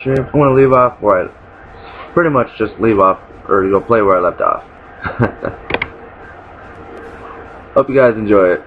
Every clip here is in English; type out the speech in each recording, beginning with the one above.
I'm going to leave off where I pretty much just leave off, or go play where I left off. Hope you guys enjoy it.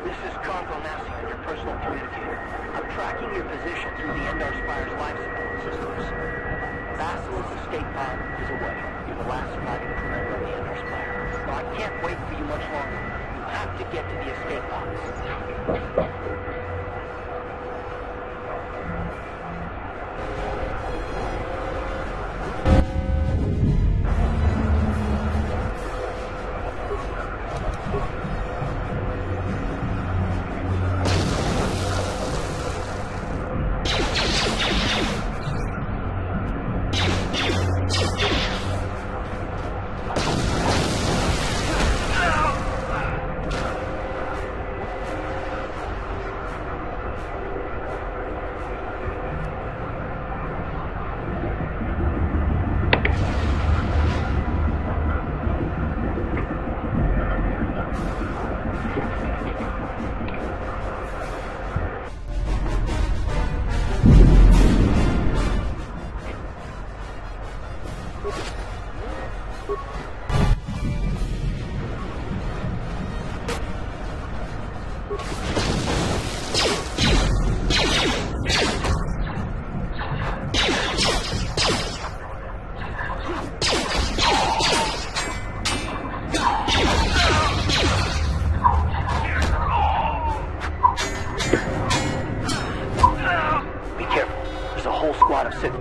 This is Carth Onasi, your personal communicator. I'm tracking your position through the Endar Spire's life support systems. Bastilla's escape pod is away. You're the last surviving crew member of the Endar Spire. But I can't wait for you much longer. You have to get to the escape pods.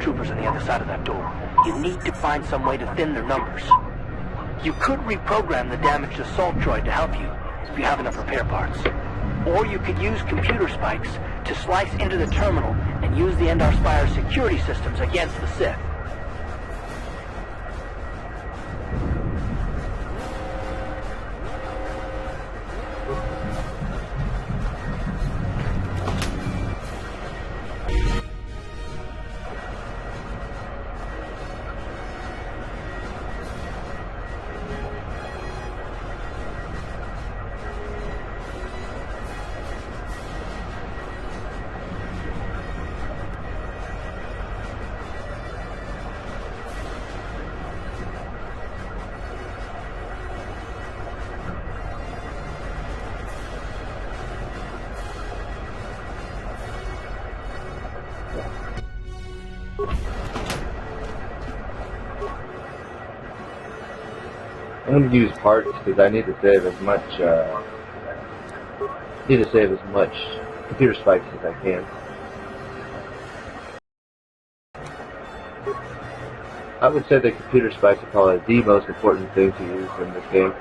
Troopers on the other side of that door. You need to find some way to thin their numbers. You could reprogram the damaged assault droid to help you, if you have enough repair parts. Or you could use computer spikes to slice into the terminal and use the Endar Spire's security systems against the Sith. I'm going to use parts because I need to save as much computer spikes as I can. I would say that computer spikes are probably the most important thing to use in this game.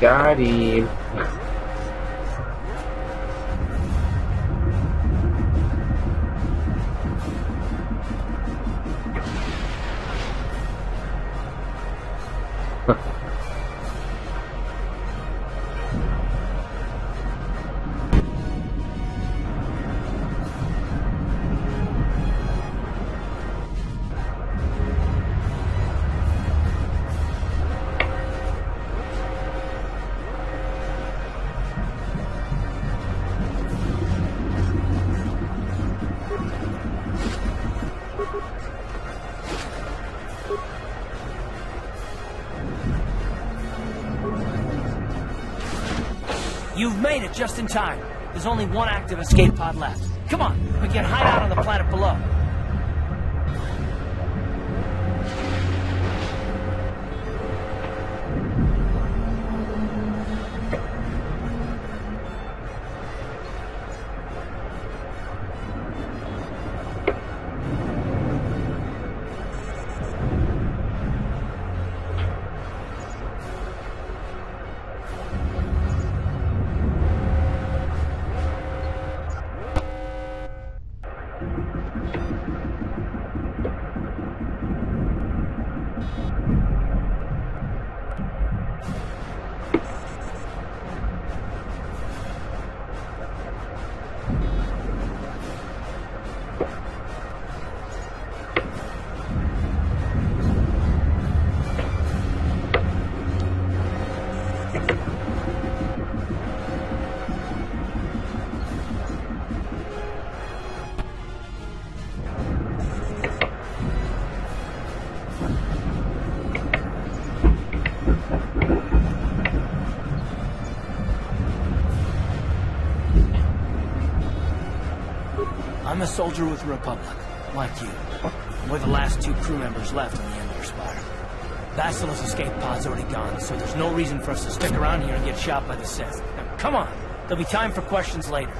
Got him. You've made it just in time. There's only one active escape pod left. Come on, we can hide out on the planet below. I'm a soldier with the Republic, like you. We're the last two crew members left in the Endar Spire. Bastilla's escape pod's already gone, so there's no reason for us to stick around here and get shot by the Sith. Now, come on! There'll be time for questions later.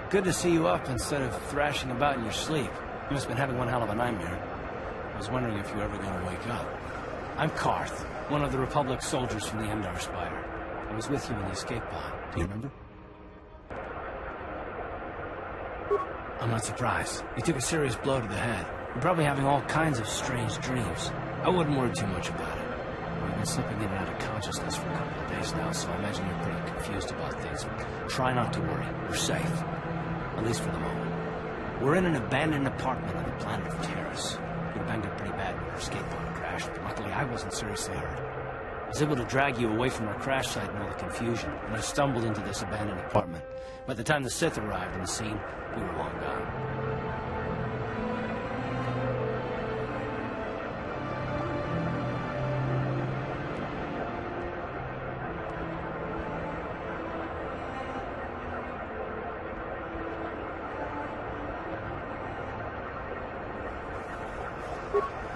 Good to see you up instead of thrashing about in your sleep. You must have been having one hell of a nightmare. I was wondering if you were ever going to wake up. I'm Carth, one of the Republic soldiers from the Endar Spire. I was with you in the escape pod. Do you remember? I'm not surprised. You took a serious blow to the head. You're probably having all kinds of strange dreams. I wouldn't worry too much about it. You've been slipping in and out of consciousness for a couple of days now, so I imagine you're pretty confused about things. Try not to worry. We're safe. At least for the moment. We're in an abandoned apartment on the planet of Taris. We were banged up pretty bad when our escape pod crashed, but luckily I wasn't seriously hurt. I was able to drag you away from our crash site in all the confusion, and I stumbled into this abandoned apartment. By the time the Sith arrived on the scene, we were long gone.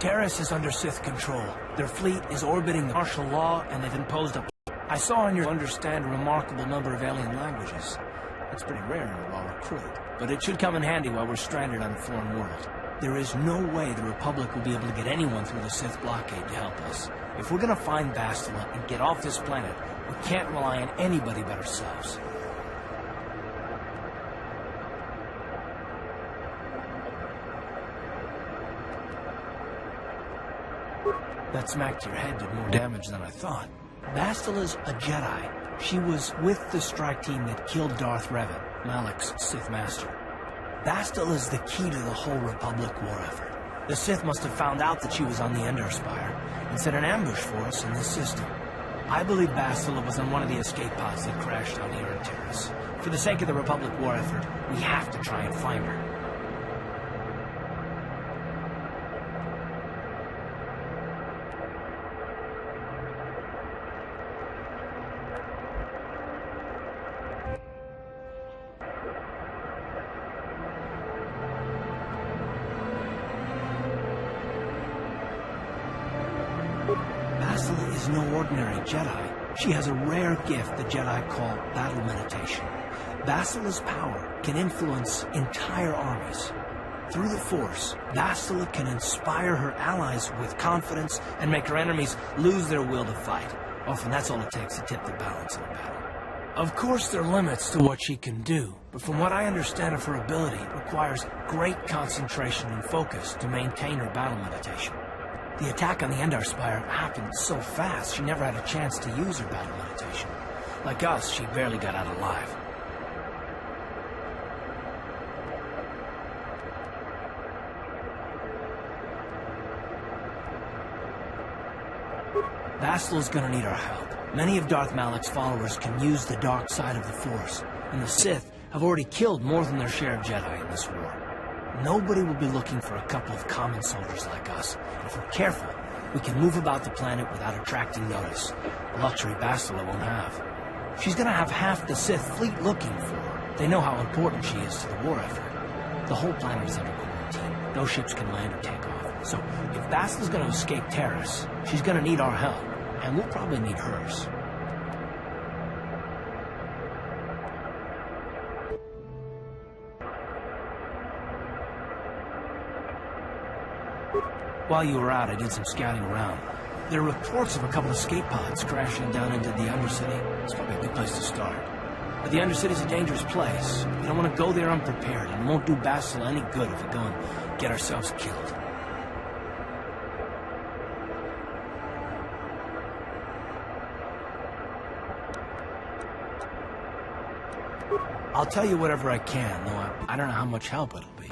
Taris is under Sith control. Their fleet is orbiting martial law, and they've imposed a... I saw on your understand a remarkable number of alien languages. That's pretty rare in a raw recruit, but it should come in handy while we're stranded on a foreign world. There is no way the Republic will be able to get anyone through the Sith blockade to help us. If we're gonna find Bastilla and get off this planet, we can't rely on anybody but ourselves. That smack to your head did more damage than I thought. Bastilla's a Jedi. She was with the strike team that killed Darth Revan, Malak's Sith Master. Bastilla's the key to the whole Republic war effort. The Sith must have found out that she was on the Endar Spire and set an ambush for us in this system. I believe Bastilla was on one of the escape pods that crashed down here in Taris. For the sake of the Republic war effort, we have to try and find her. Bastilla is no ordinary Jedi. She has a rare gift the Jedi call battle meditation. Bastilla's power can influence entire armies. Through the Force, Bastilla can inspire her allies with confidence and make her enemies lose their will to fight. Often that's all it takes to tip the balance in a battle. Of course, there are limits to what she can do, but from what I understand of her ability, it requires great concentration and focus to maintain her battle meditation. The attack on the Endar Spire happened so fast, she never had a chance to use her battle meditation. Like us, she barely got out alive. Bastilla's gonna need our help. Many of Darth Malak's followers can use the dark side of the Force, and the Sith have already killed more than their share of Jedi in this war. Nobody will be looking for a couple of common soldiers like us. And if we're careful, we can move about the planet without attracting notice. A luxury Bastilla won't have. She's gonna have half the Sith fleet looking for her. They know how important she is to the war effort. The whole planet is under quarantine. No ships can land or take off. So, if Bastilla's gonna escape Taris, she's gonna need our help. And we'll probably need hers. While you were out, I did some scouting around. There are reports of a couple of escape pods crashing down into the Undercity. It's probably a good place to start. But the Undercity's a dangerous place. We don't want to go there unprepared, and it won't do Bastilla any good if we go and get ourselves killed. I'll tell you whatever I can, though I don't know how much help it'll be.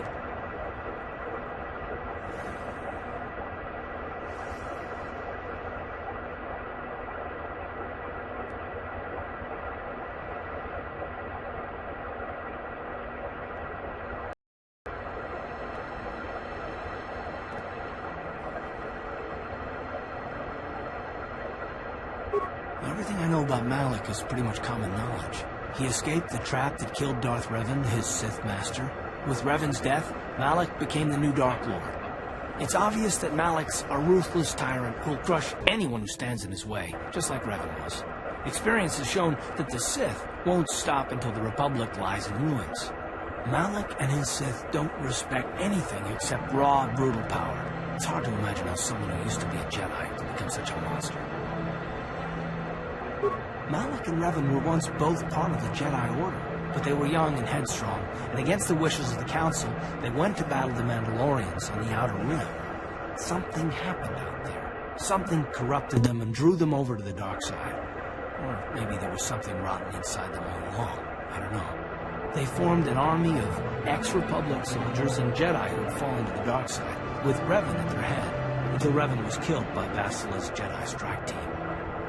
Everything I know about Malak is pretty much common knowledge. He escaped the trap that killed Darth Revan, his Sith Master. With Revan's death, Malak became the new Dark Lord. It's obvious that Malak's a ruthless tyrant who'll crush anyone who stands in his way, just like Revan was. Experience has shown that the Sith won't stop until the Republic lies in ruins. Malak and his Sith don't respect anything except raw, brutal power. It's hard to imagine how someone who used to be a Jedi could become such a monster. Malak and Revan were once both part of the Jedi Order, but they were young and headstrong, and against the wishes of the Council, they went to battle the Mandalorians on the Outer Rim. Something happened out there. Something corrupted them and drew them over to the dark side. Or maybe there was something rotten inside them all along. I don't know. They formed an army of ex-Republic soldiers and Jedi who had fallen to the dark side, with Revan at their head, until Revan was killed by Bastilla's Jedi strike team.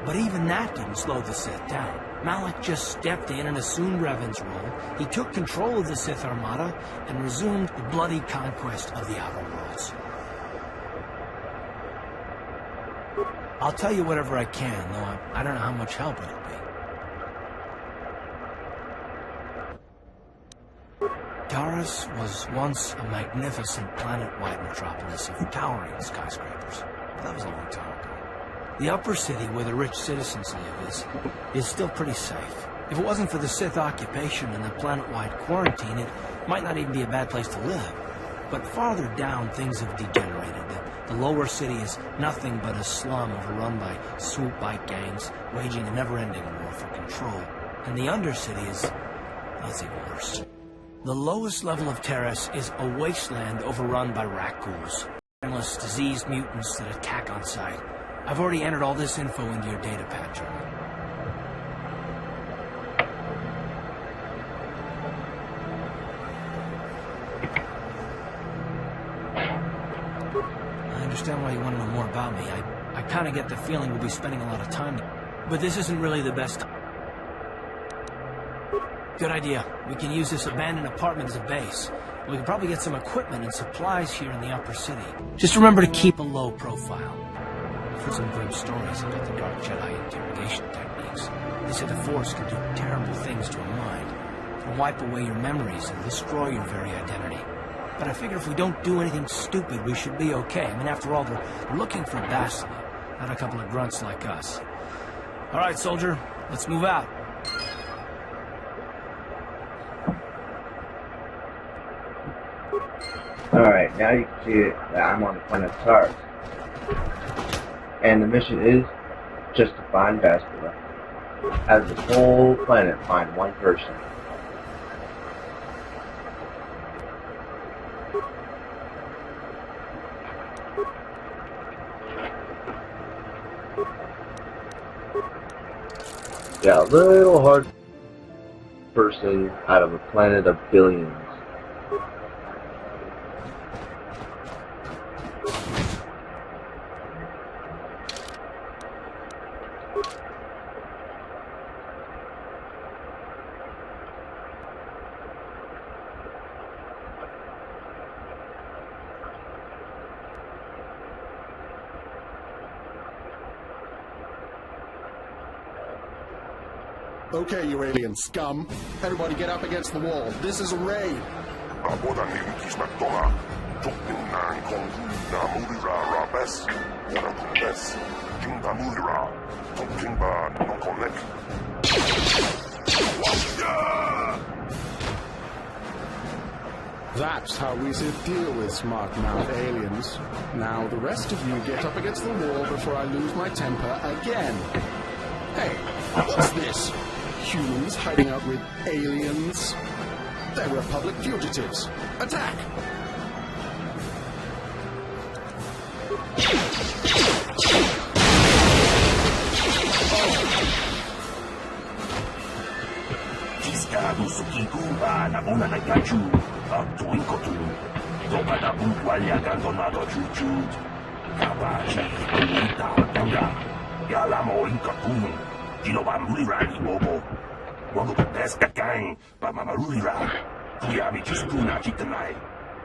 But even that didn't slow the Sith down. Malak just stepped in and assumed Revan's role. He took control of the Sith Armada and resumed the bloody conquest of the Outer Worlds. I'll tell you whatever I can, though I don't know how much help it'll be. Taris was once a magnificent planet-wide metropolis of towering skyscrapers. But that was a long time ago. The upper city, where the rich citizens live, is still pretty safe. If it wasn't for the Sith occupation and the planet-wide quarantine, it might not even be a bad place to live. But farther down, things have degenerated. The lower city is nothing but a slum overrun by swoop bike gangs, waging a never-ending war for control. And the undercity that's even worse. The lowest level of Taris is a wasteland overrun by rat ghouls. Endless, diseased mutants that attack on sight. I've already entered all this info into your data pad, Charlie. I understand why you want to know more about me. I kind of get the feeling we'll be spending a lot of time, but this isn't really the best time. Good idea. We can use this abandoned apartment as a base. We can probably get some equipment and supplies here in the upper city. Just remember to keep a low profile. I've heard some grim stories about the Dark Jedi interrogation techniques. They say the Force can do terrible things to a mind. It can wipe away your memories and destroy your very identity. But I figure if we don't do anything stupid, we should be okay. I mean, after all, they're looking for Bastilla, not a couple of grunts like us. All right, soldier, let's move out. Alright, now you can see that I'm on the planet Taris. And the mission is just to find Bastilla. As the whole planet find one person. Yeah, a little hard person out of a planet of billions. Okay, you alien scum. Everybody get up against the wall. This is a raid. That's how we should deal with smart-mouth aliens. Now, the rest of you get up against the wall before I lose my temper again. Hey, what's this? Humans hiding out with aliens? They're Republic fugitives. Attack! Wago pesca gang, ba mamarulira. Kuya mi chiskuna chitanai.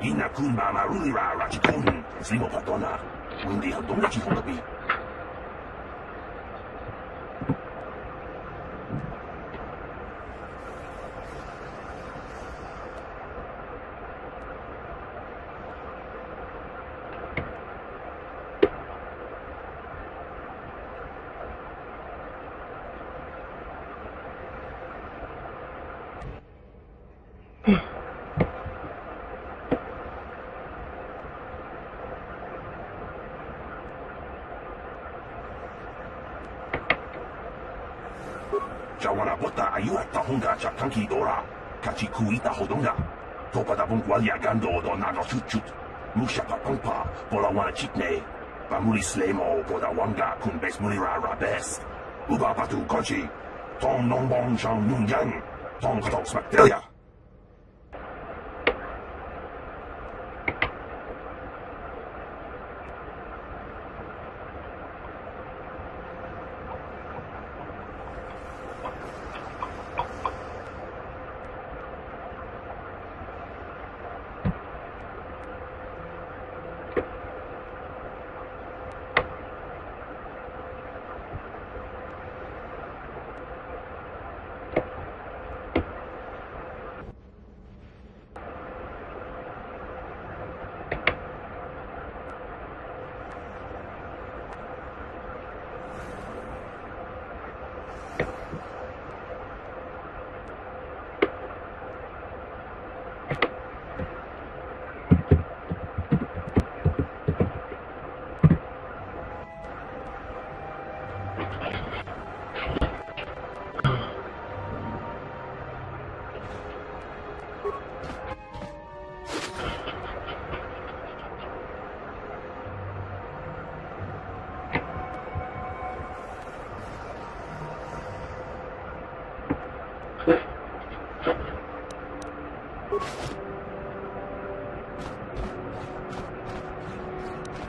Ina kun ba marulira rachikun. Slimo patona. Windi hadonga chihongabi. Jawana bota ayuata honga chakanki dora. Kachi kuita hodonga. Topa da bungwalia gando do nano chuchut. Musha papampa, bola wana chitne. Bamuli slemo, boda wanga kun bes mulira rabes. Uba patu konchi. Tom non bon chang nun yang. Tom katok smaktelia.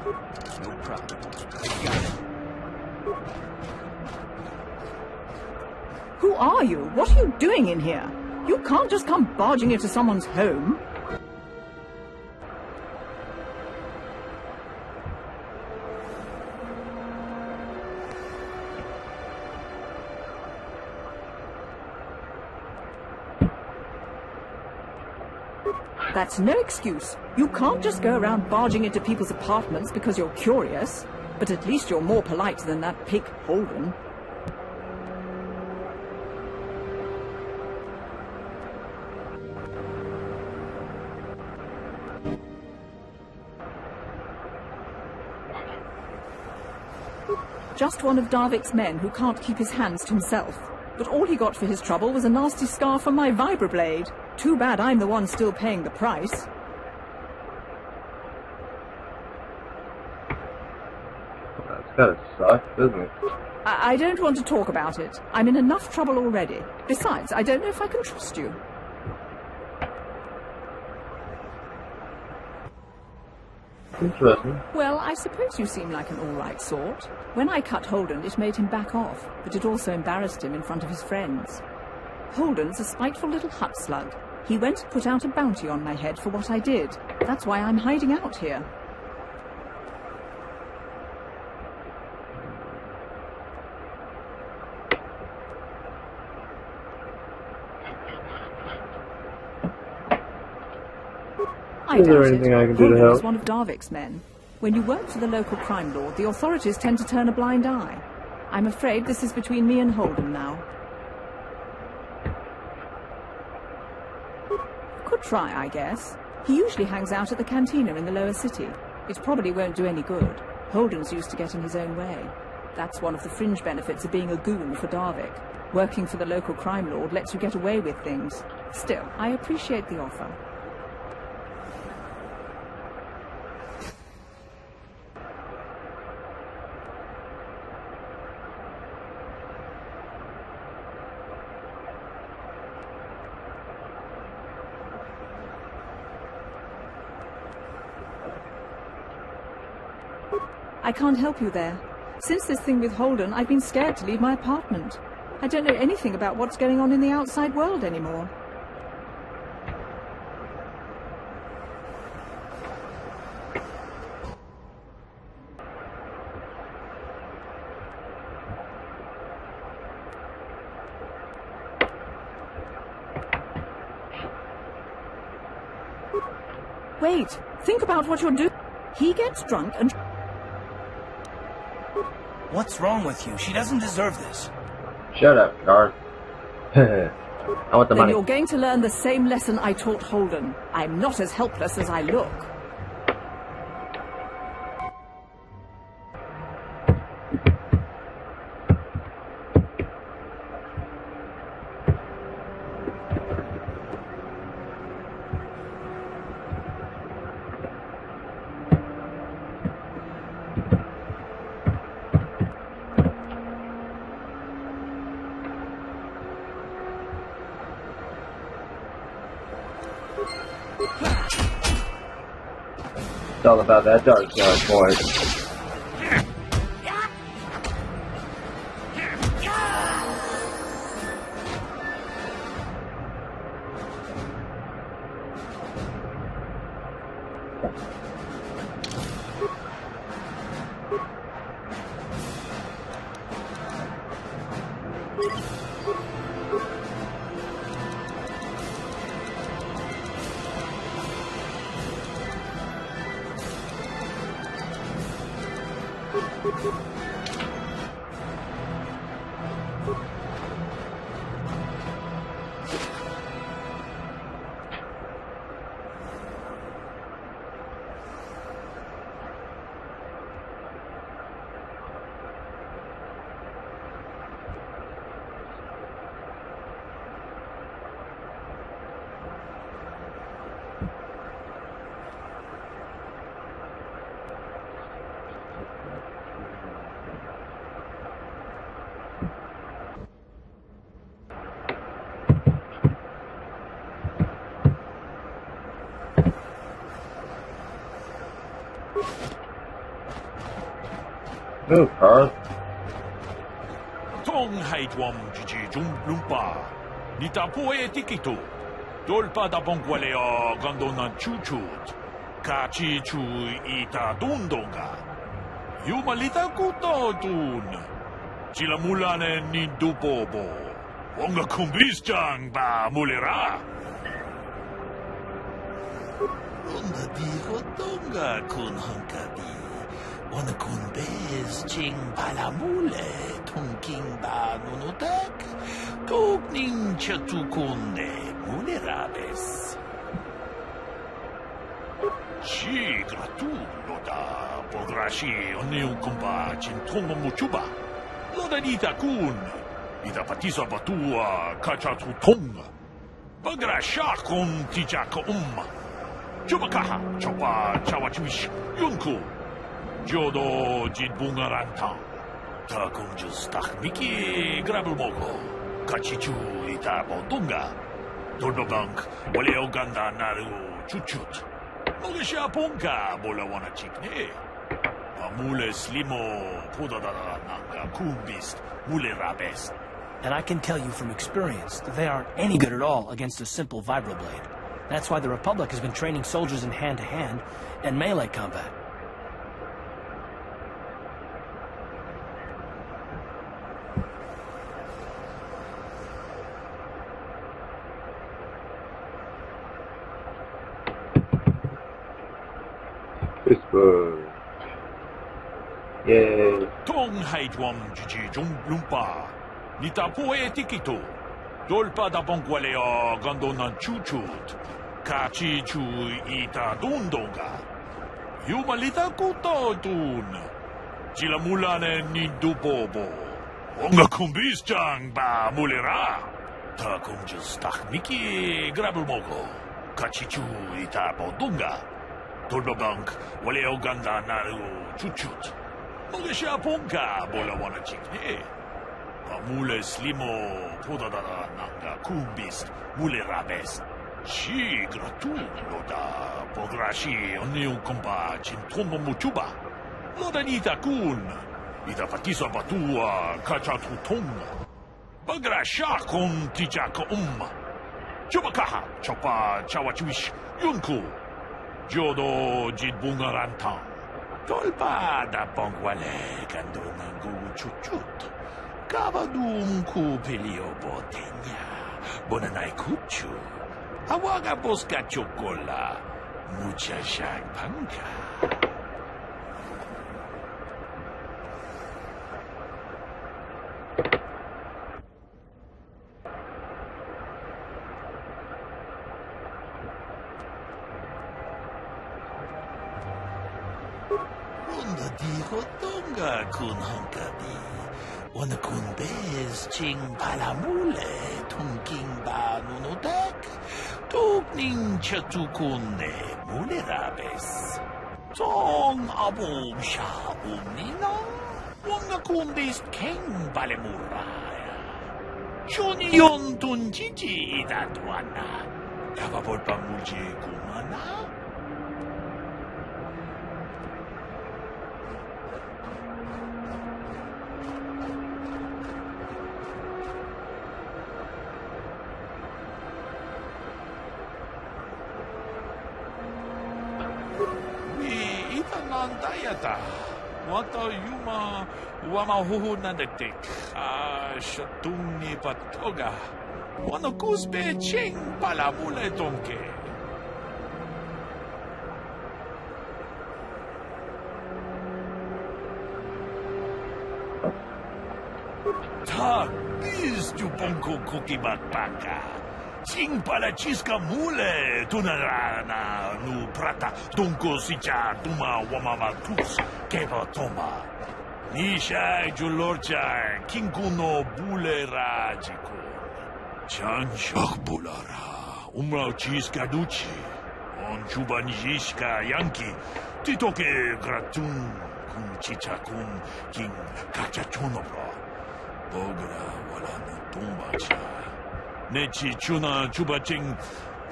No problem. I got it. Who are you? What are you doing in here? You can't just come barging into someone's home. That's no excuse. You can't just go around barging into people's apartments because you're curious. But at least you're more polite than that pig Holden. Just one of Darvik's men who can't keep his hands to himself. But all he got for his trouble was a nasty scar from my vibroblade. Too bad I'm the one still paying the price. That's gotta suck, doesn't it? I don't want to talk about it. I'm in enough trouble already. Besides, I don't know if I can trust you. Interesting. Well, I suppose you seem like an all-right sort. When I cut Holden, it made him back off, but it also embarrassed him in front of his friends. Holden's a spiteful little hut slug. He went and put out a bounty on my head for what I did. That's why I'm hiding out here. Is there anything I can do to Holden help? is one of Darvik's men. When you work for the local crime lord, the authorities tend to turn a blind eye. I'm afraid this is between me and Holden now. Could try, I guess. He usually hangs out at the cantina in the lower city. It probably won't do any good. Holden's used to getting his own way. That's one of the fringe benefits of being a goon for Darvik. Working for the local crime lord lets you get away with things. Still, I appreciate the offer. I can't help you there. Since this thing with Holden, I've been scared to leave my apartment. I don't know anything about what's going on in the outside world anymore. Wait, think about what you're doing. He gets drunk and... What's wrong with you? She doesn't deserve this. Shut up, Carth. I want the Then money. you're going to learn the same lesson I taught Holden. I'm not as helpless as I look. It's all about that dark side, boys. Move, Carth. Tong haitwam jiji lumpa. Nita poe tikito. Dolpa da bongwalea gandona chuchut. Kachi chu ita dundonga. Yumalita kutotun. Sila mulane ni dupobo. Wonga kumbisjang ba mulera. Ronda di hotonga kun hankadi. Wana kun bez ching palamule tungking ba nunutak. Tugning chatukunde mulerabes. Si gratulo da podrashi oniu kumpa chintongo muchuba. Loda dita kun. Ida patisa batua kachatu tonga. Bagra shakon tijaka umma. Chubakaha chopa chawachuish yunku. Jodo jidbungaranta. Takunjus takmiki grabulmoko. Kachichu ita bodunga. Doldobank wale oganda naru chuchut. Mogesha ponka bola wana chikne. Amule slimo pudadada nanga kumbist mule rabes. And I can tell you from experience that they aren't any good at all against a simple vibroblade. That's why the Republic has been training soldiers in hand-to-hand and melee combat. Whisper. Yay. Tong haitwam jiji lumpa. Nita poe tikito. Dolpa da bongwalea gandona chuchut. Kachi chu ita dundonga. Yumalita kutotun. Sila mulane ni dupobo. Wonga kumbisjang ba mulera. Takunjus takmiki grabulmoko. Kachichu ita bodunga. Doldobank wale oganda naru chuchut. Mogesha ponka bola wana chikne. Amule slimo pudadada nanga kumbist mule rabes. Si gratulo da podrashi oniu kumpa chintongo muchuba. Loda nita kun. Ida patisa batua kachatu tonga. Bagra shakon tijaka umma. Chubakaha chopa chawachuish yunku. Jodo jidbungaranta. Dolpa da bongwale gandonangu chuchut. Kavadum kupilio botenya. Bonanai kuchu. Awaga bosca chocola. Mucha shagpanka. Ronda di hotonga kun hankadi. Wana kun bez ching palamule tungking ba nunutak. Tugning chatukunde mulerabes. Tong abum sha umnina. Wanga kumbis king balemuraya. Shuni yon tunjiji idatuana. Yavabol pamuji kumana. Dayata. Wata yuma wamahuhu nandetik. Shatung ni patoga. Wano kusbe ching palamule tonke. Ta is jupongko kukibakbaka. Ching pala chiska mule tunarana nu prata tunko sicha tuma wamama tus keva toma. Nisha julorcha kinkuno bule rajiko. Chan shak bulara umrao chiska duchi. On chuba nijishka yanki titoke gratun kun chicha kun king kachachonobra. Bogra wala no tumba cha. Nechi chuna chubaching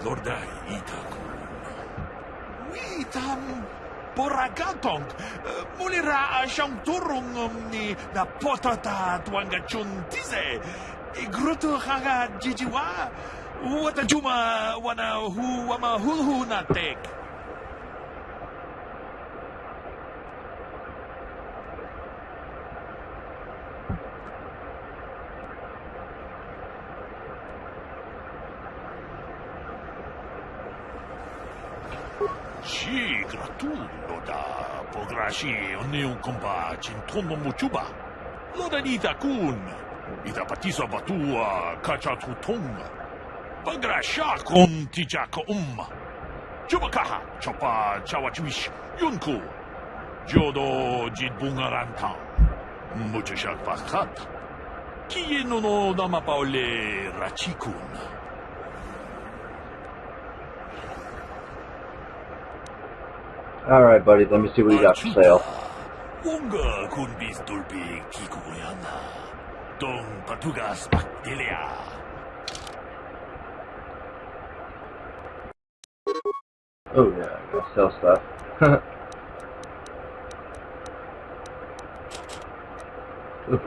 lorda itakun. Witam Boragatong, mulira siyang turong ni na potata tuanga chuntize. Gruto haga jijiwa, wata juma wana hu wama hulhu natek. Sì, gratuito da pograshi oneu kompa cintono muchuba. Loda nita kun. Ita patisa batua kacha tutong. Pagrasha kon tijaka Chubakaha chopa chawachish yunku. Jodo jidbungaranta. Muchashak pakat. Kieno no damapaole rachikun. Alright, buddy, let me see what you got for sale. Wonga kun bis dolpi kikuyana. Don patugas Bastilla. Oh yeah, I gotta sell stuff. Ooh.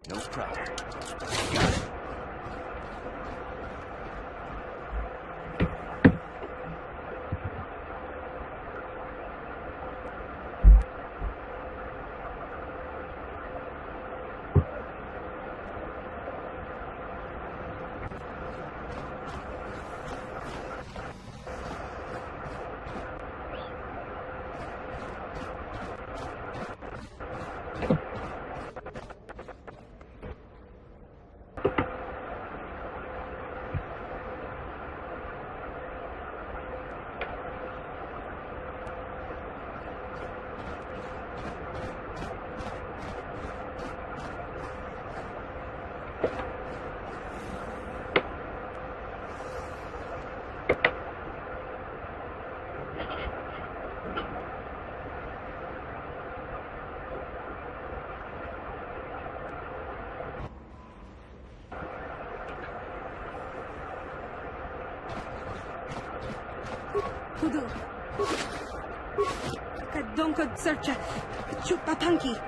No problem. KotOR. Kadonko searcha. Chupapanki.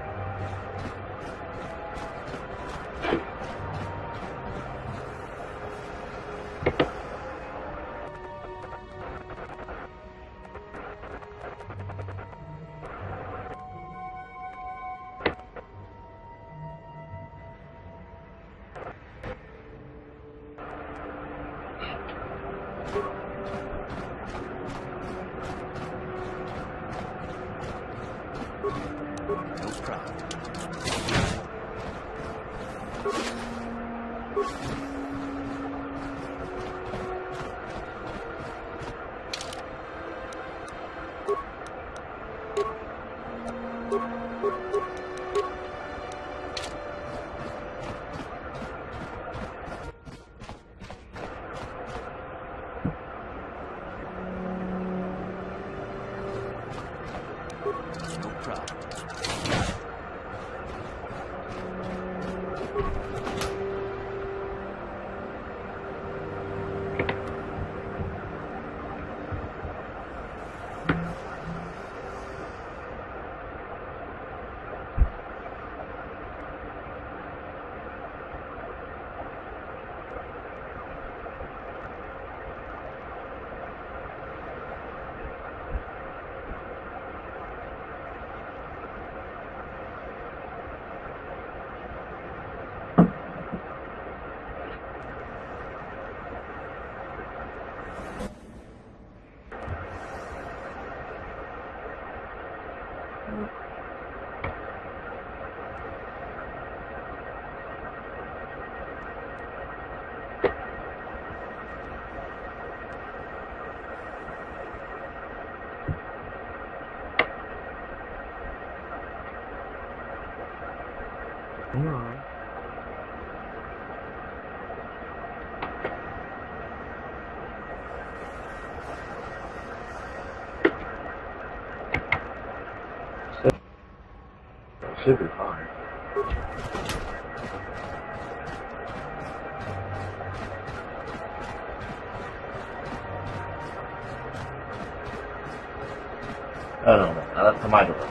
Should be fine. Oh no, that's my door.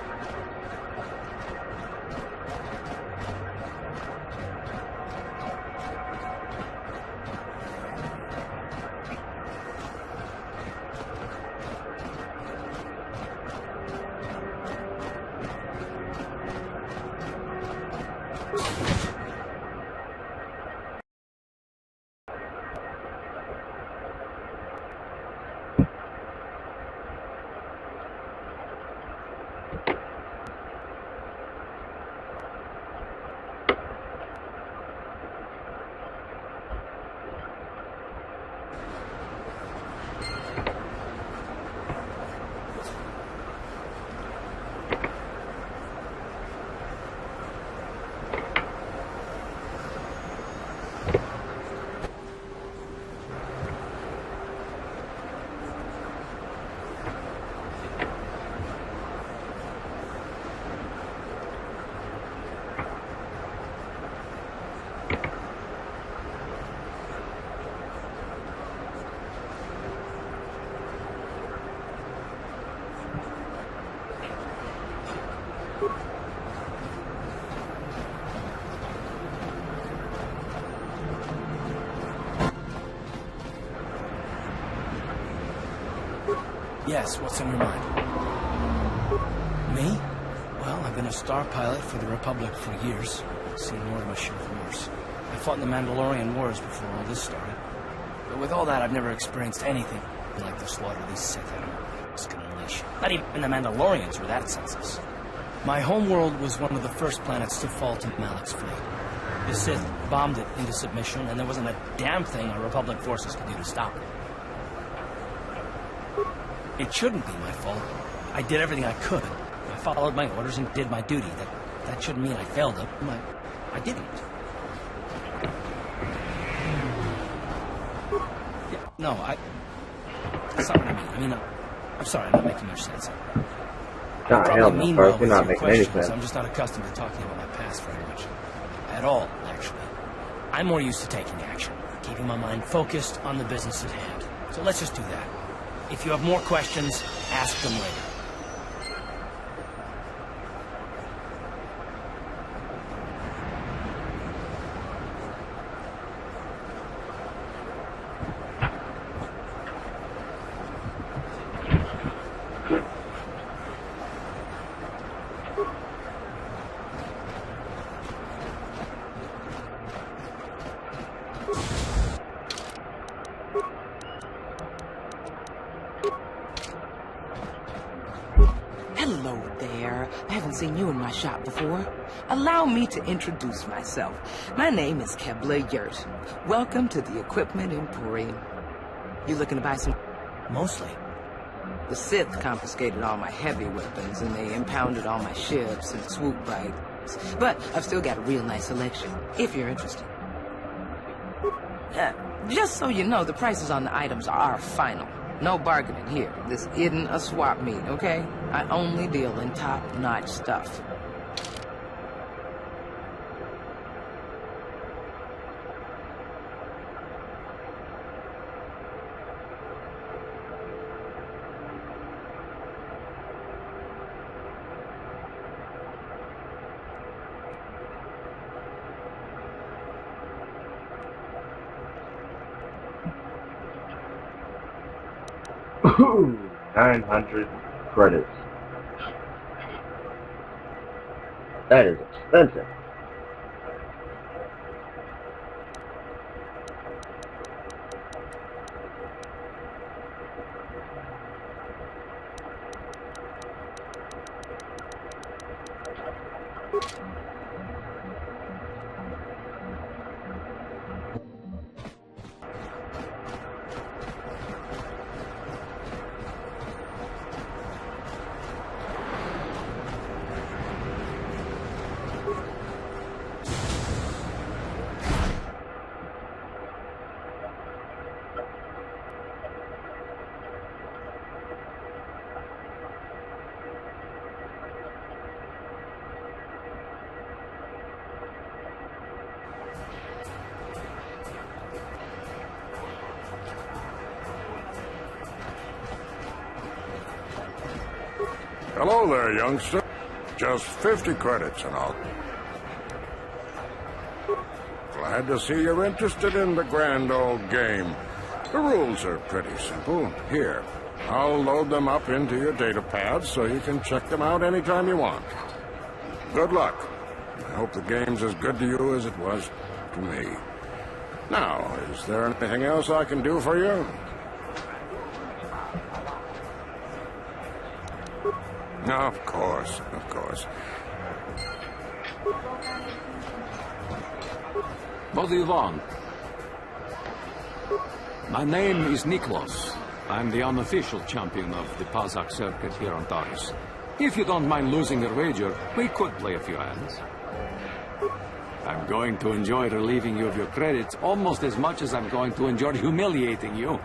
Yes, what's on your mind? Me? Well, I've been a star pilot for the Republic for years. Seen more of my share of wars. I fought in the Mandalorian Wars before all this started. But with all that, I've never experienced anything like the slaughter these Sith animals can unleash. Not even the Mandalorians were that senseless. My homeworld was one of the first planets to fall to Malak's fleet. The Sith bombed it into submission, and there wasn't a damn thing our Republic forces could do to stop it. It shouldn't be my fault. I did everything I could. I followed my orders and did my duty. That shouldn't mean I failed them. I didn't. Yeah, no, that's not what I mean. I mean, I'm sorry, I'm not making much sense. Nah, hell no, bro. You're not making any sense. I'm just not accustomed to talking about my past very much. At all, actually. I'm more used to taking action, keeping my mind focused on the business at hand. So let's just do that. If you have more questions, ask them later. Hello there. I haven't seen you in my shop before. Allow me to introduce myself. My name is Kebla Yurt. Welcome to the Equipment Emporium. You looking to buy some? Mostly. The Sith confiscated all my heavy weapons, and they impounded all my ships and swoop rides. But I've still got a real nice selection, if you're interested. Just so you know, the prices on the items are final. No bargaining here. This isn't a swap meet, okay? I only deal in top-notch stuff. Ooh, 900 credits. That is expensive. Hello there, youngster. Just 50 credits and all. Glad to see you're interested in the grand old game. The rules are pretty simple. Here, I'll load them up into your data pad so you can check them out anytime you want. Good luck. I hope the game's as good to you as it was to me. Now, is there anything else I can do for you? Of course, of course. What do you want? My name is Niklos. I'm the unofficial champion of the Pazak circuit here on Taris. If you don't mind losing your wager, we could play a few hands. I'm going to enjoy relieving you of your credits almost as much as I'm going to enjoy humiliating you.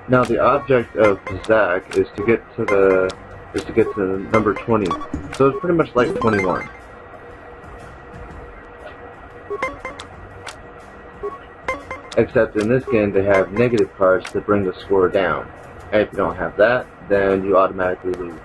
Now the object of Zach is to get to number 20. So it's pretty much like 21. Except in this game they have negative cards to bring the score down. And if you don't have that, then you automatically lose.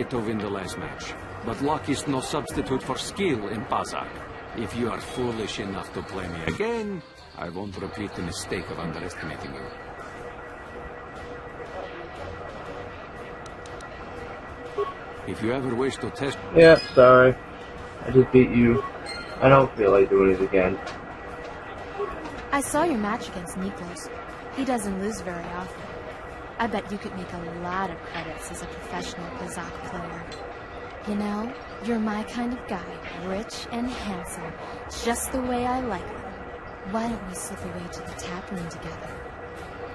To win the last match, but luck is no substitute for skill in Pazak. If you are foolish enough to play me again, I won't repeat the mistake of underestimating you. If you ever wish to test... Yeah, sorry. I just beat you. I don't feel like doing it again. I saw your match against Niklos. He doesn't lose very often. I bet you could make a lot of credits as a professional Pazak player. You know, you're my kind of guy, rich and handsome, just the way I like them. Why don't we slip away to the tap room together?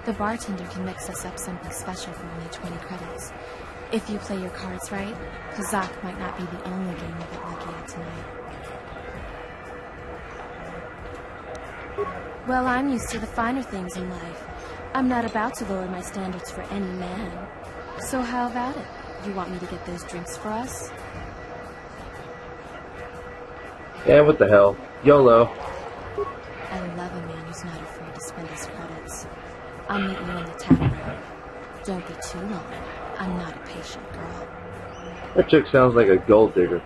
The bartender can mix us up something special for only 20 credits. If you play your cards right, KotOR might not be the only game you get lucky at tonight. Well, I'm used to the finer things in life. I'm not about to lower my standards for any man. So how about it? You want me to get those drinks for us? Yeah, what the hell? YOLO. I love a man who's not afraid to spend his credits. I'll meet you in the tavern. Don't be too long. I'm not a patient girl. That chick sounds like a gold digger.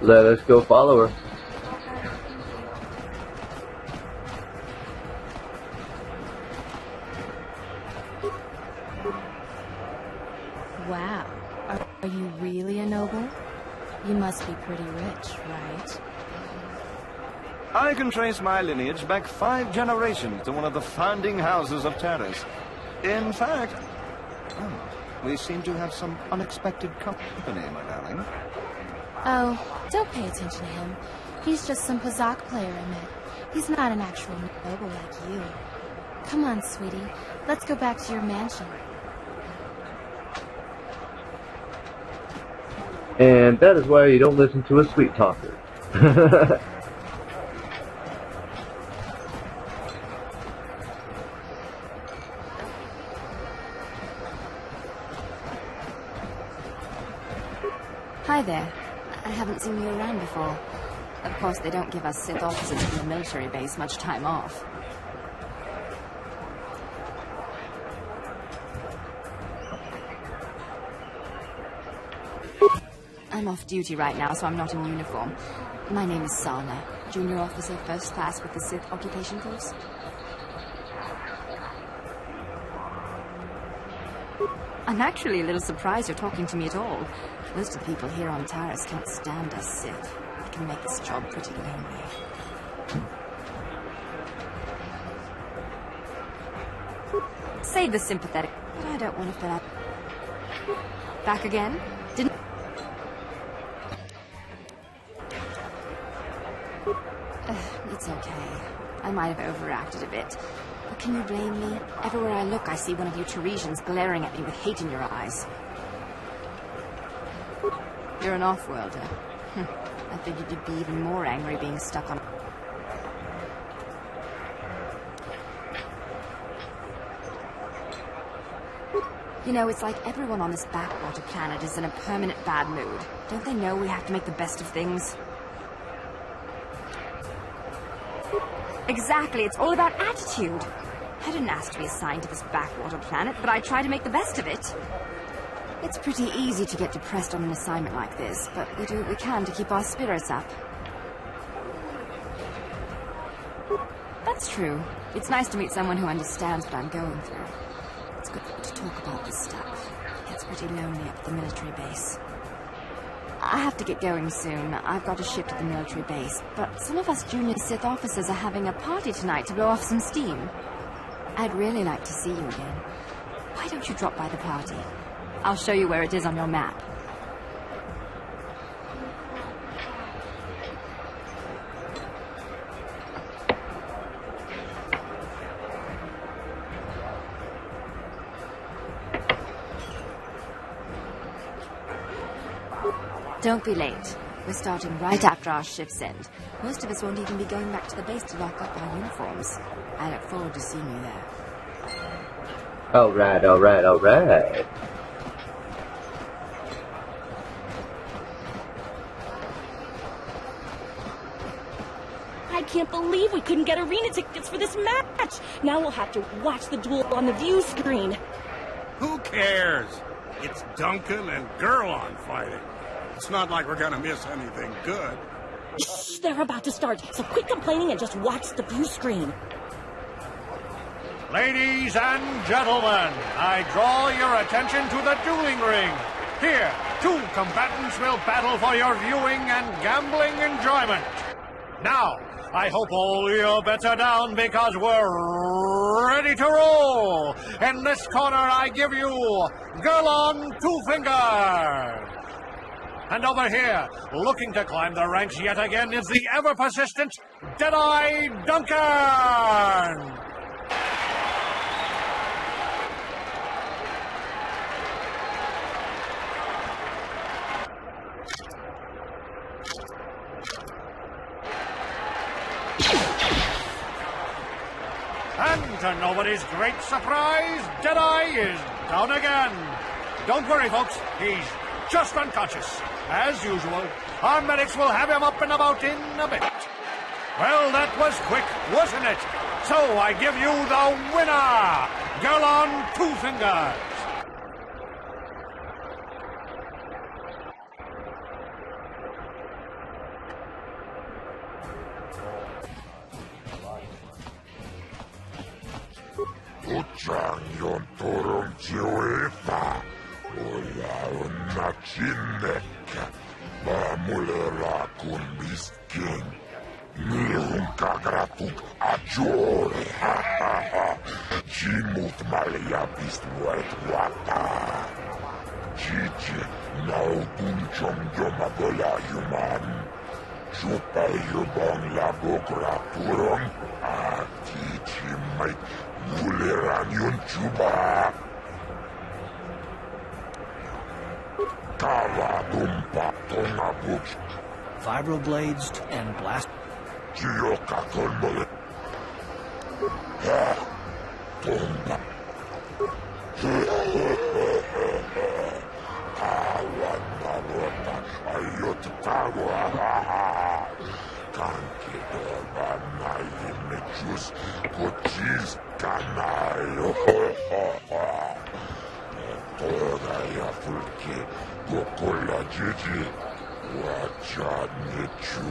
Let us go follow her. Wow. Are you really a noble? You must be pretty rich, right? I can trace my lineage back 5 generations to one of the founding houses of Taris. In fact, we seem to have some unexpected company, my darling. Oh, don't pay attention to him. He's just some KotOR player I met. He's not an actual noble like you. Come on, sweetie. Let's go back to your mansion. And that is why you don't listen to a sweet talker. Hi there. I haven't seen you around before. Of course, they don't give us Sith officers from the military base much time off. I'm off duty right now, so I'm not in uniform. My name is Sana, junior officer, first class with the Sith occupation force. I'm actually a little surprised you're talking to me at all. Most of the people here on Taris can't stand us Sith. It can make this job pretty lonely. Say the sympathetic, but I don't want to fill out. Back again? Didn't... It's okay. I might have overreacted a bit. But can you blame me? Everywhere I look, I see one of you Taresians glaring at me with hate in your eyes. You're an off-worlder. I figured you'd be even more angry being stuck on... You know, it's like everyone on this backwater planet is in a permanent bad mood. Don't they know we have to make the best of things? Exactly, it's all about attitude. I didn't ask to be assigned to this backwater planet, but I try to make the best of it. It's pretty easy to get depressed on an assignment like this, but we do what we can to keep our spirits up. That's true. It's nice to meet someone who understands what I'm going through. It's good to talk about this stuff. It gets pretty lonely up at the military base. I have to get going soon. I've got a ship to the military base, but some of us junior Sith officers are having a party tonight to blow off some steam. I'd really like to see you again. Why don't you drop by the party? I'll show you where it is on your map. Don't be late. We're starting right after our shift's end. Most of us won't even be going back to the base to lock up our uniforms. I look forward to seeing you there. Alright, alright, alright. I can't believe we couldn't get arena tickets for this match! Now we'll have to watch the duel on the view screen. Who cares? It's Duncan and Gurlon fighting. It's not like we're gonna miss anything good. Shh, they're about to start, so quit complaining and just watch the view screen. Ladies and gentlemen, I draw your attention to the dueling ring. Here, 2 combatants will battle for your viewing and gambling enjoyment. Now, I hope all your bets are down because we're ready to roll. In this corner, I give you Gurlon 2 Fingers. And over here, looking to climb the ranks yet again, is the ever-persistent Jedi Duncan! And to nobody's great surprise, Jedi is down again. Don't worry, folks. He's just unconscious. As usual, our medics will have him up and about in a bit. Well, that was quick, wasn't it? So I give you the winner, Girl on Two Fingers. Ucang turun jiwita, ulaun na cineka, bamulera kun miskin, nihun kagratuk ajore, jimut malia bistuet wata, jiji naudun jomjoma bola yuman, jupayu bong labogra turun, ati jimai, Muleranion Juba Kava Dumpa Tonga Vibroblades and blast. Gioka Kolmole Ha Tonga Kawan Narota Ayot Kawa Kanki Dorba Naimechus Kochis Canaio Toda ya fulke Gokola Gigi Wacha Nichu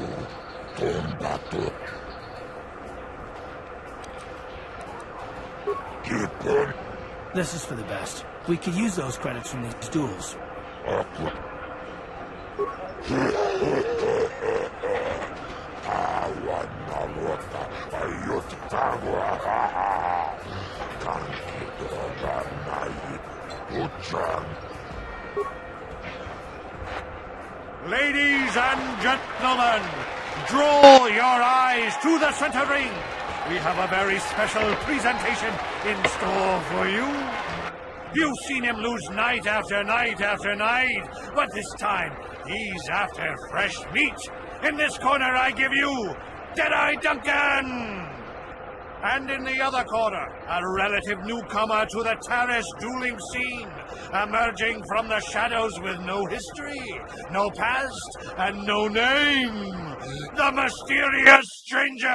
Tombato Kipon. This is for the best. We could use those credits from these duels. Awanalota Ayot Tawa Kanki Doba Nai Uchan. Ladies and gentlemen, draw your eyes to the center ring. We have a very special presentation in store for you. You've seen him lose night after night after night, but this time he's after fresh meat. In this corner, I give you Jedi Duncan! And in the other corner, a relative newcomer to the Taris dueling scene, emerging from the shadows with no history, no past, and no name, the mysterious stranger!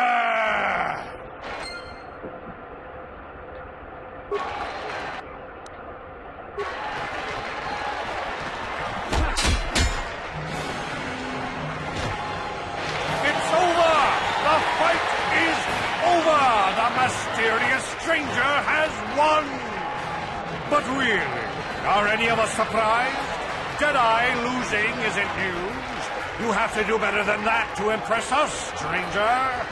The mysterious stranger has won! But really, are any of us surprised? Jedi losing isn't news. You have to do better than that to impress us, stranger.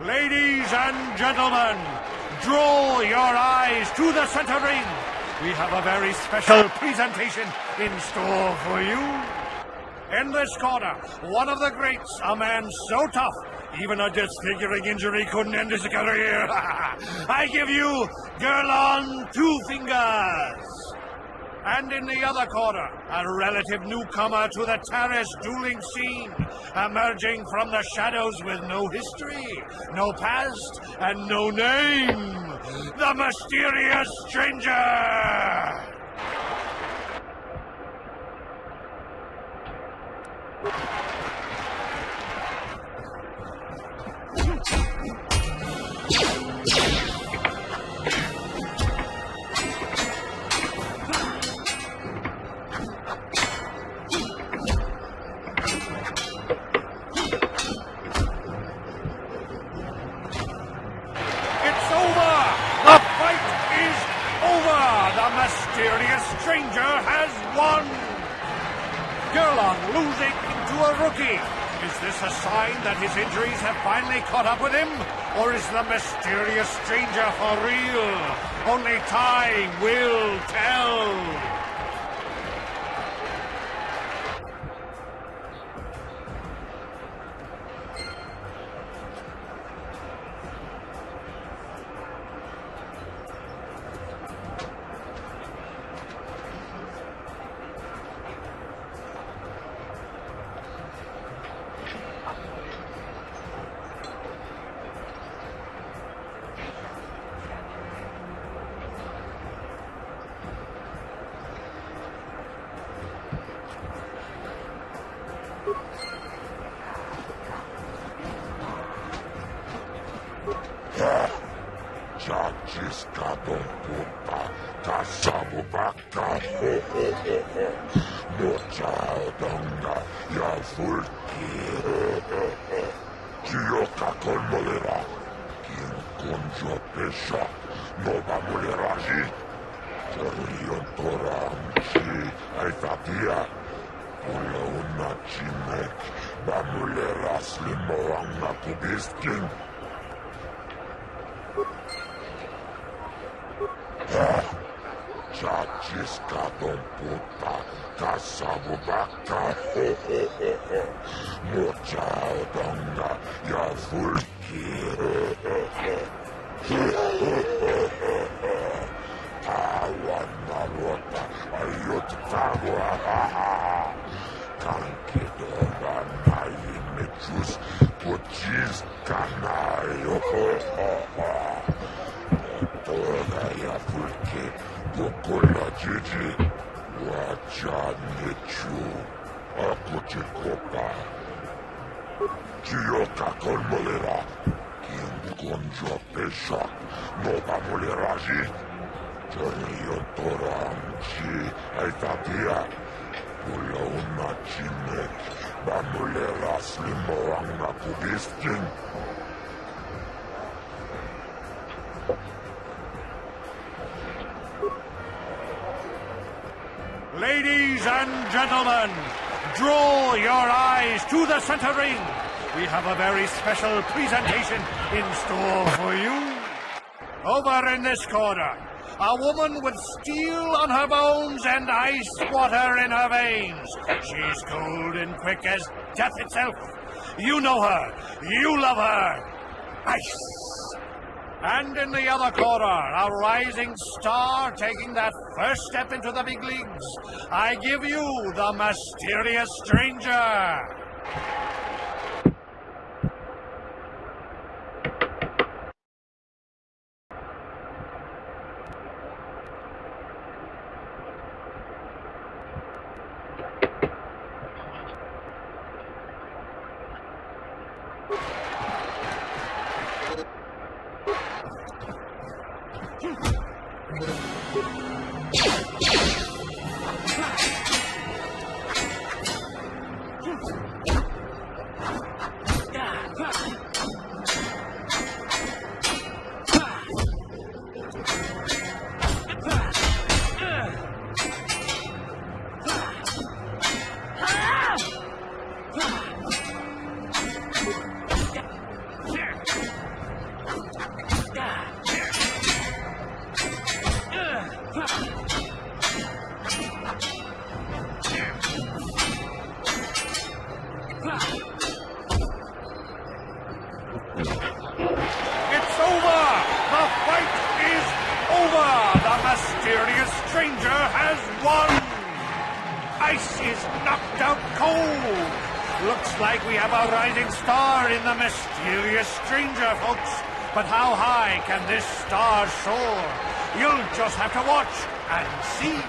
Ladies and gentlemen, draw your eyes to the center ring. We have a very special presentation in store for you. In this corner, one of the greats, a man so tough, even a disfiguring injury couldn't end his career. I give you Gerlon Two Fingers. And in the other corner, a relative newcomer to the Taris dueling scene, emerging from the shadows with no history, no past, and no name, the mysterious stranger! Mysterious stranger has won! Gerlon losing to a rookie. Is this a sign that his injuries have finally caught up with him? Or is the mysterious stranger for real? Only time will tell. Ladies and gentlemen, draw your eyes to the center ring. We have a very special presentation in store for you. Over in this corner, a woman with steel on her bones and ice water in her veins. She's cold and quick as death itself. You know her. You love her. Ice. And in the other corner, a rising star taking that first step into the big leagues. I give you the mysterious stranger. It's over! The fight is over! The mysterious stranger has won! Ice is knocked out cold! Looks like we have a rising star in the mysterious stranger, folks. But how high can this star soar? You'll just have to watch and see.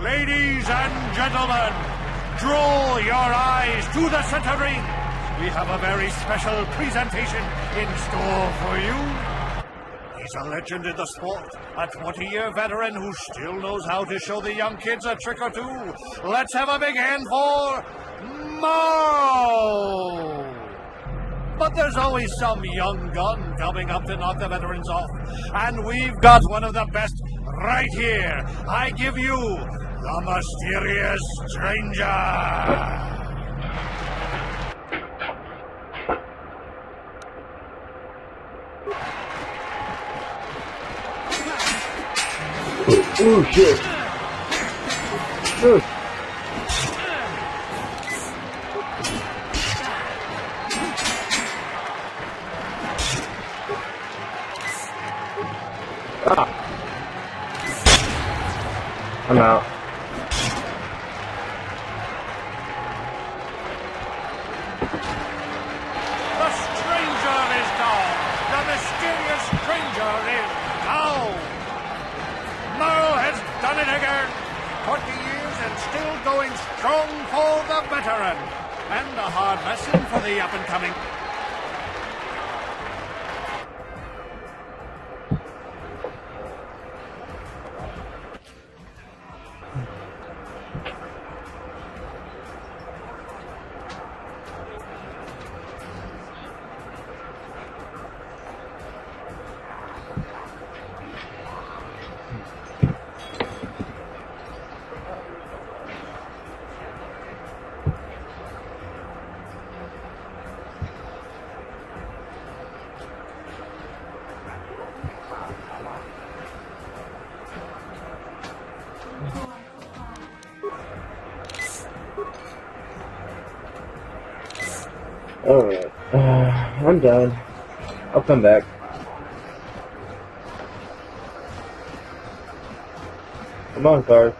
Ladies and gentlemen, draw your eyes to the center ring. We have a very special presentation in store for you. He's a legend in the sport, a 20-year veteran who still knows how to show the young kids a trick or two. Let's have a big hand for Mo! But there's always some young gun coming up to knock the veterans off. And we've got one of the best right here. I give you the mysterious stranger. Oh shit. Good. Ah. I'm out. The stranger is down. The mysterious stranger is down. Merle has done it again. 20 years and still going strong for the veteran. And a hard lesson for the up-and-coming. Alright, I'm done. I'll come back. Come on, Carth.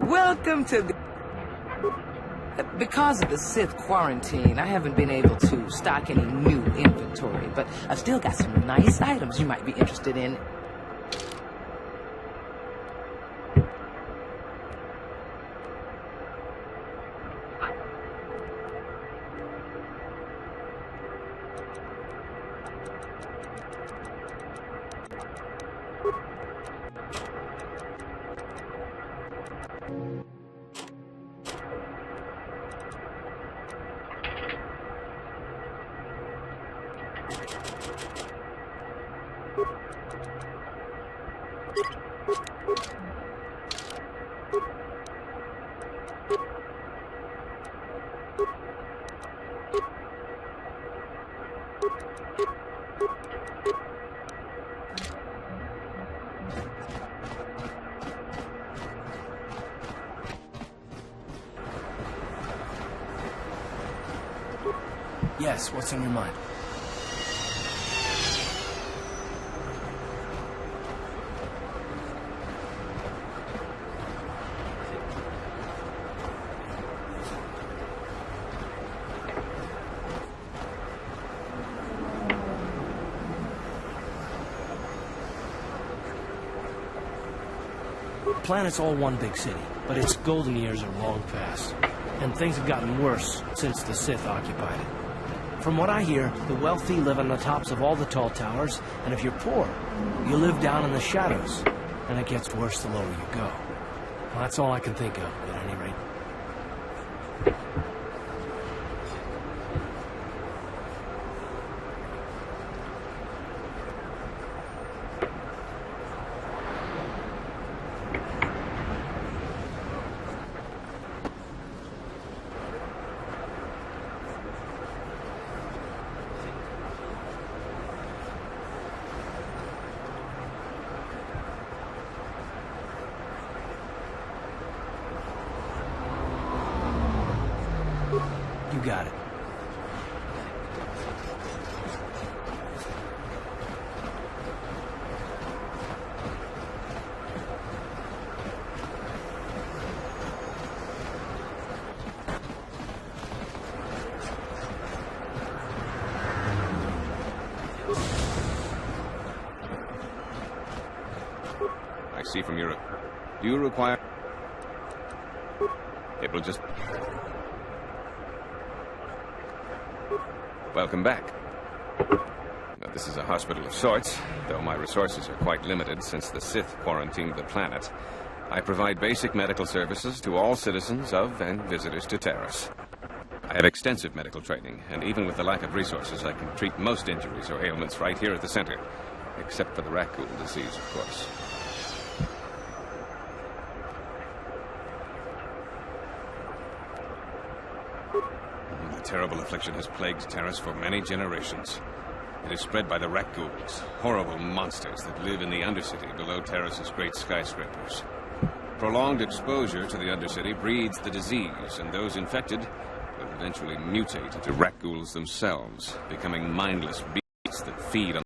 Welcome to the... Because of the Sith quarantine, I haven't been able to stock any new inventory, but I've still got some nice items you might be interested in. Yes, what's on your mind? The planet's all one big city, but its golden years are long past. And things have gotten worse since the Sith occupied it. From what I hear, the wealthy live on the tops of all the tall towers, and if you're poor, you live down in the shadows. And it gets worse the lower you go. Well, that's all I can think of, at any rate. You got it. I see from your... Do you require... It will just... Welcome back. Now, this is a hospital of sorts, though my resources are quite limited since the Sith quarantined the planet. I provide basic medical services to all citizens of and visitors to Taris. I have extensive medical training, and even with the lack of resources, I can treat most injuries or ailments right here at the center. Except for the raccoon disease, of course. The terrible affliction has plagued Taris for many generations. It is spread by the raccoons, horrible monsters that live in the Undercity below Taris's great skyscrapers. Prolonged exposure to the Undercity breeds the disease, and those infected will eventually mutate into raccoons themselves, becoming mindless beasts that feed on